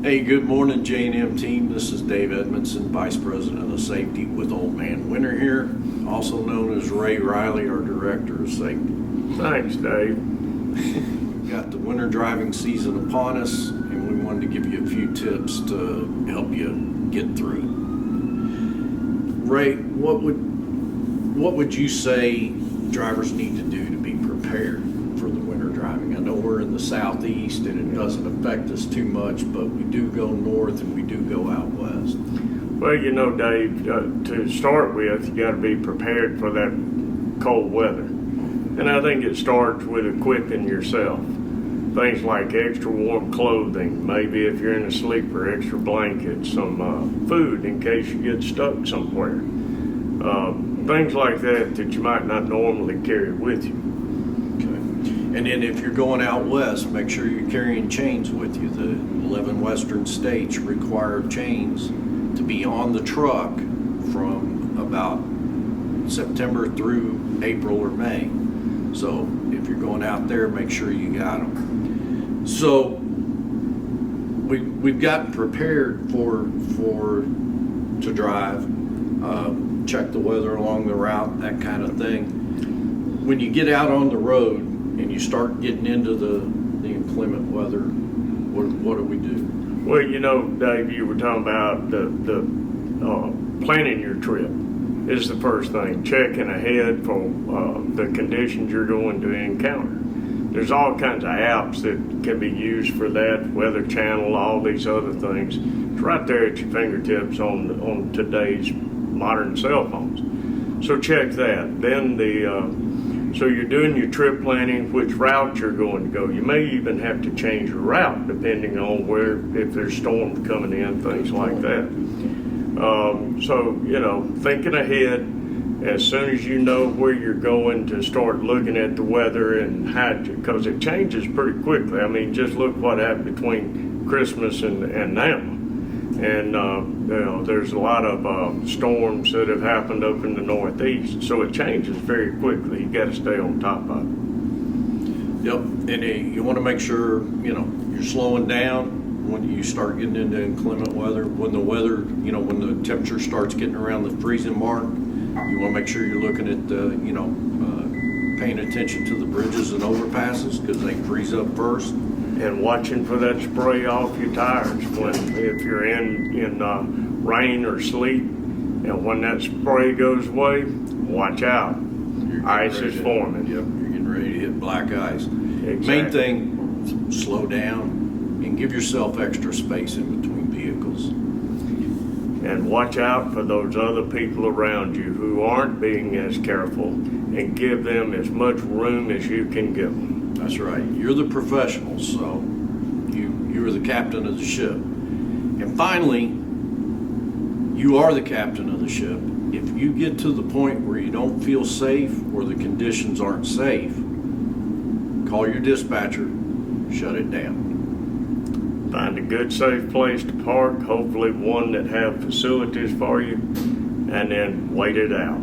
Hey, good morning, J&M team. This is Dave Edmondson, Vice President of Safety with Old Man Winter here, also known as Ray Riley, our Director of Safety. Thanks, Dave. Got the winter driving season upon us, and we wanted to give you a few tips to help you get through it. Ray, what would you say drivers need to do to be prepared for the winter driving? I know we're in the southeast and it doesn't affect us too much, but we do go north and we do go out west. Well, you know, Dave, to start with, you got to be prepared for that cold weather. And I think it starts with equipping yourself. Things like extra warm clothing, maybe if you're in a sleeper, extra blankets, some food in case you get stuck somewhere. Things like that you might not normally carry with you. And then if you're going out west, make sure you're carrying chains with you. The 11 western states require chains to be on the truck from about September through April or May. So if you're going out there, make sure you got them. So we've gotten prepared to drive, check the weather along the route, that kind of thing. When you get out on the road and you start getting into the inclement weather, what do we do? Well, you know, Dave, you were talking about the planning your trip is the first thing. Checking ahead for the conditions you're going to encounter. There's all kinds of apps that can be used for that, Weather Channel, all these other things. It's right there at your fingertips on today's modern cell phones. So check that. Then so you're doing your trip planning, which route you're going to go. You may even have to change your route depending on if there's storms coming in, things like that. So, you know, thinking ahead, as soon as you know where you're going, to start looking at the weather and because it changes pretty quickly. I mean, just look what happened between Christmas and now. And, you know, there's a lot of storms that have happened up in the Northeast. So it changes very quickly. You got to stay on top of it. Yep, and you want to make sure, you know, you're slowing down when you start getting into inclement weather. When the weather, you know, when the temperature starts getting around the freezing mark, you want to make sure you're looking at, paying attention to the bridges and overpasses because they freeze up first. And watching for that spray off your tires if you're in rain or sleet, and when that spray goes away, watch out. Ice is forming. Yep, you're getting ready to hit black ice. Exactly. Main thing, slow down and give yourself extra space in between vehicles. And watch out for those other people around you who aren't being as careful, and give them as much room as you can give them. That's right. You're the professional, so you're the captain of the ship. And finally, you are the captain of the ship. If you get to the point where you don't feel safe or the conditions aren't safe, call your dispatcher, shut it down. Find a good, safe place to park, hopefully one that have facilities for you, and then wait it out.